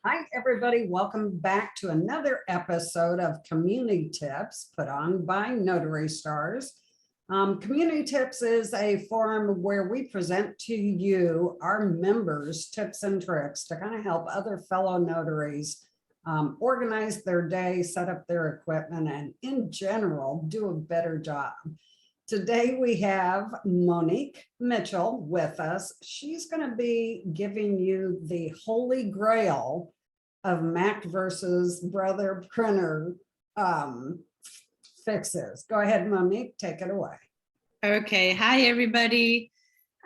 Hi, everybody. Welcome back to another episode of CommuniTips put on by Notary Stars. CommuniTips is a forum where we present to you, our members, tips and tricks to kind of help other fellow notaries organize their day, set up their equipment, and in general, do a better job. Today we have Monique Mitchell with us. She's going to be giving you the holy grail of Mac versus Brother printer fixes. Go ahead, Monique, take it away. Okay, hi everybody.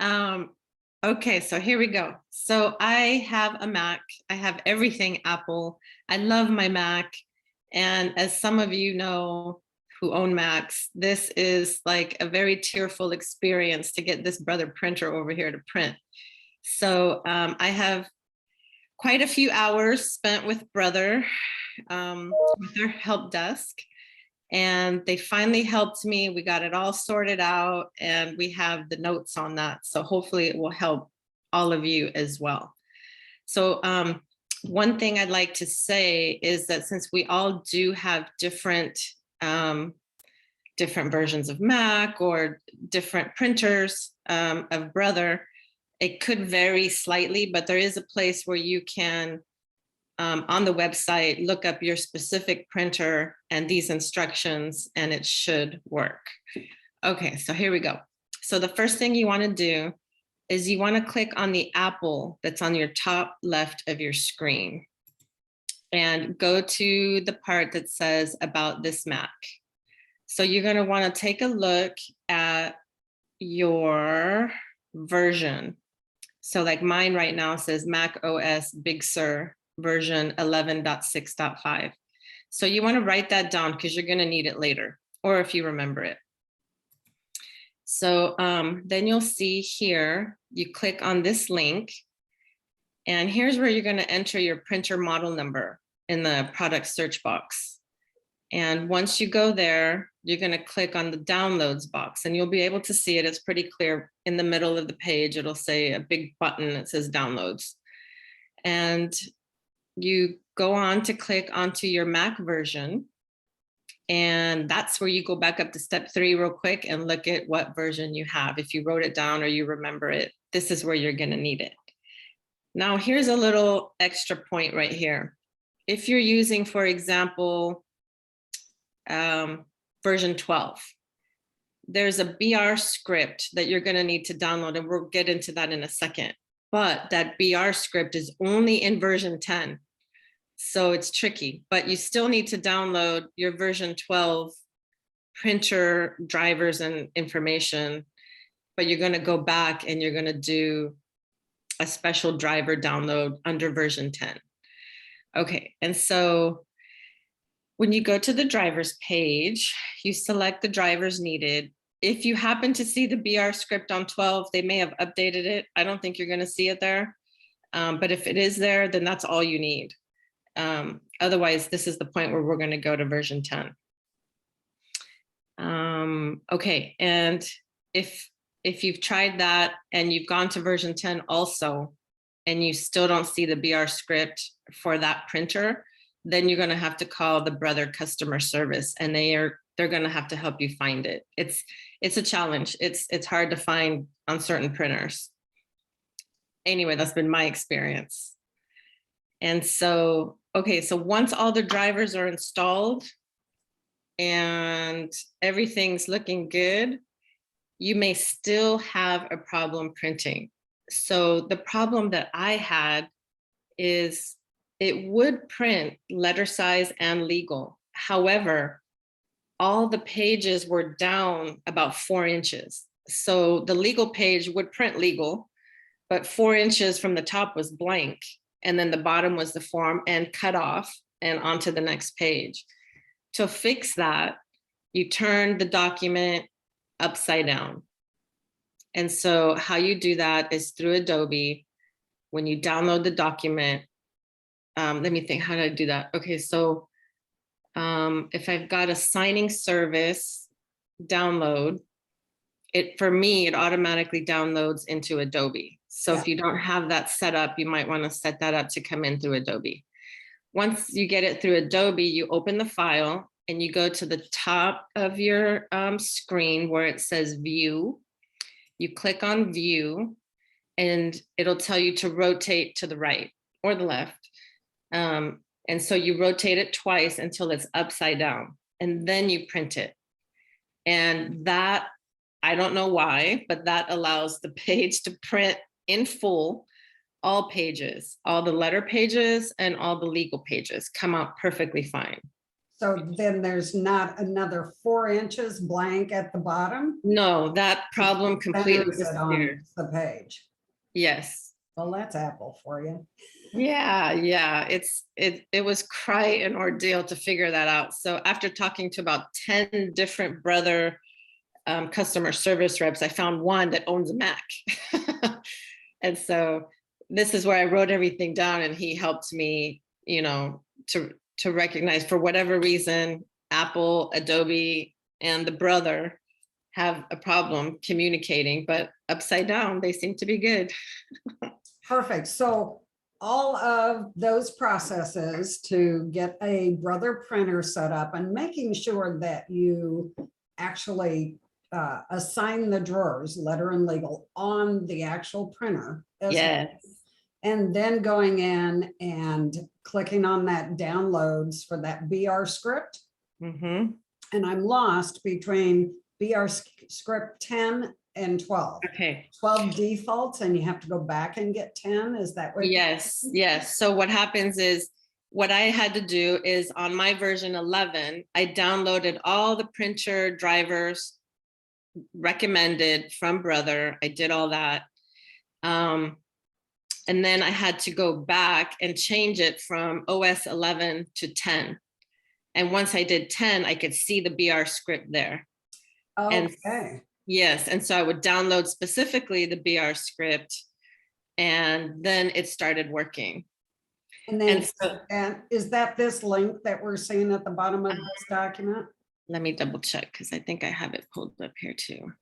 Okay, so here we go. So I have a Mac. I have everything Apple. I love my Mac. And as some of you know who own Macs, this is like a very tearful experience to get this Brother printer over here to print. So I have quite a few hours spent with Brother, with their help desk. And they finally helped me. We got it all sorted out and we have the notes on that. So hopefully it will help all of you as well. So one thing I'd like to say is that since we all do have different versions of Mac or different printers of Brother, it could vary slightly, but there is a place where you can on the website, look up your specific printer and these instructions, and it should work. Okay, so here we go. So the first thing you want to do is you want to click on the Apple that's on your top left of your screen and go to the part that says about this Mac. So you're going to want to take a look at your version. So like mine right now says Mac OS Big Sur version 11.6.5. So you want to write that down because you're going to need it later, or if you remember it. So then you'll see here, you click on this link, and here's where you're going to enter your printer model number in the product search box. And once you go there, you're going to click on the downloads box, and you'll be able to see it. It's pretty clear in the middle of the page. It'll say a big button that says downloads. And you go on to click onto your Mac version, and that's where you go back up to step 3 real quick and look at what version you have. If you wrote it down or you remember it, this is where you're going to need it. Now, here's a little extra point right here. If you're using, for example, version 12, there's a BR script that you're going to need to download, and we'll get into that in a second. But that BR script is only in version 10. So it's tricky, but you still need to download your version 12 printer drivers and information, but you're going to go back and you're going to do a special driver download under version 10. Okay, and so when you go to the drivers page, you select the drivers needed. If you happen to see the BR script on 12, they may have updated it. I don't think you're going to see it there, but if it is there, then that's all you need. Otherwise, this is the point where we're going to go to version 10. Okay, and if you've tried that and you've gone to version 10 also, and you still don't see the BR script for that printer, then you're going to have to call the Brother customer service, and they're going to have to help you find it. It's a challenge. It's hard to find on certain printers. Anyway, that's been my experience. And so, okay, so once all the drivers are installed and everything's looking good, you may still have a problem printing. So the problem that I had is it would print letter size and legal. However, all the pages were down about 4 inches. So the legal page would print legal, but 4 inches from the top was blank. And then the bottom was the form and cut off and onto the next page. To fix that, you turn the document upside down. And so how you do that is through Adobe. When you download the document, let me think, how did I do that? Okay, so if I've got a signing service download, for me, it automatically downloads into Adobe. So if you don't have that set up, you might want to set that up to come in through Adobe. once you get it through Adobe, you open the file and you go to the top of your screen where it says view. You click on view and it'll tell you to rotate to the right or the left. And so you rotate it twice until it's upside down, and then you print it. And that, I don't know why, but that allows the page to print in full, all pages, all the letter pages and all the legal pages come out perfectly fine. So then there's not another 4 inches blank at the bottom? No, that problem completely Centers it on disappeared. the page. Yes. Well, that's Apple for you. Yeah. It was quite an ordeal to figure that out. So after talking to about 10 different brother customer service reps, I found one that owns a Mac. And so this is where I wrote everything down, and he helped me, to recognize, for whatever reason, Apple, Adobe, and the brother have a problem communicating, but upside down, they seem to be good. Perfect. So all of those processes to get a brother printer set up and making sure that you actually assign the drawers, letter and legal, on the actual printer. Yes. And then going in and clicking on that downloads for that BR script. Mm-hmm. And I'm lost between BR script 10 and 12. Okay. 12 defaults and you have to go back and get 10. Is that what? Yes. So what happens is, what I had to do is, on my version 11, I downloaded all the printer drivers recommended from brother. I did all that. And then I had to go back and change it from OS 11 to 10. And once I did 10, I could see the BR script there. Okay. And yes. And so I would download specifically the BR script, and then it started working. And then, and is that this link that we're seeing at the bottom of this document? Let me double check, because I think I have it pulled up here too.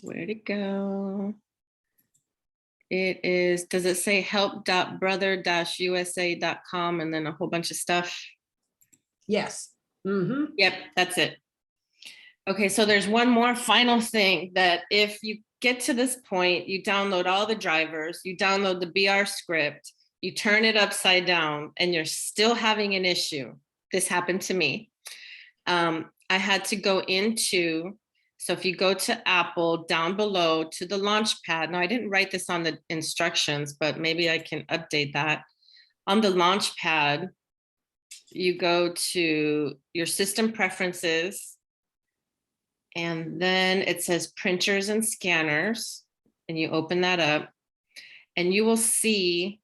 Where'd it go? It is, does it say help.brother-usa.com and then a whole bunch of stuff? Yes. Mm-hmm. Yep, that's it. Okay, so there's one more final thing, that if you get to this point, you download all the drivers, you download the BR script, you turn it upside down, and you're still having an issue. This happened to me. I had to go into, so if you go to Apple, down below to the launch pad. Now, I didn't write this on the instructions, but maybe I can update that. On the launch pad, you go to your system preferences, and then it says printers and scanners, and you open that up, and you will see,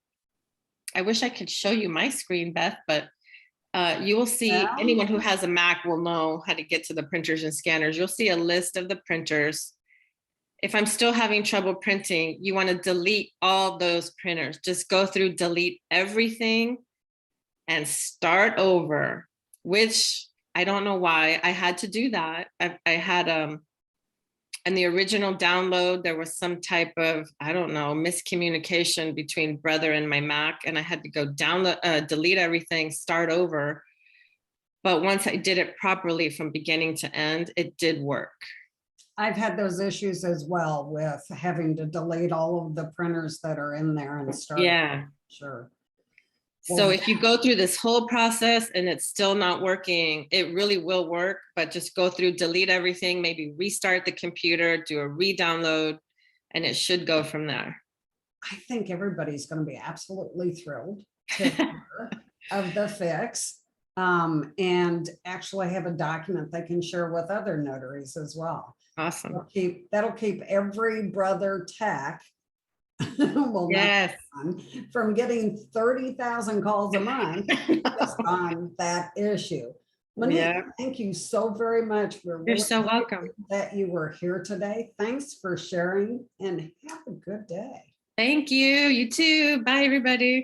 I wish I could show you my screen, Beth, but you will see, anyone who has a Mac will know how to get to the printers and scanners. You'll see a list of the printers. If I'm still having trouble printing, you want to delete all those printers. Just go through, delete everything, and start over, which I don't know why I had to do that. I had, in the original download, there was some type of, I don't know, miscommunication between brother and my Mac, and I had to go download, delete everything, start over. But once I did it properly from beginning to end, it did work. I've had those issues as well with having to delete all of the printers that are in there and start. Yeah. Sure. So if you go through this whole process and it's still not working, it really will work, but just go through, delete everything, maybe restart the computer, do a re-download, and it should go from there. I think everybody's going to be absolutely thrilled to hear of the fix, and actually have a document they can share with other notaries as well. Awesome. That'll keep every brother tech well, yes, from getting 30,000 calls a month on that issue. Monique, thank you so very much. You're so welcome that you were here today. Thanks for sharing, and have a good day. Thank you. You too. Bye, everybody.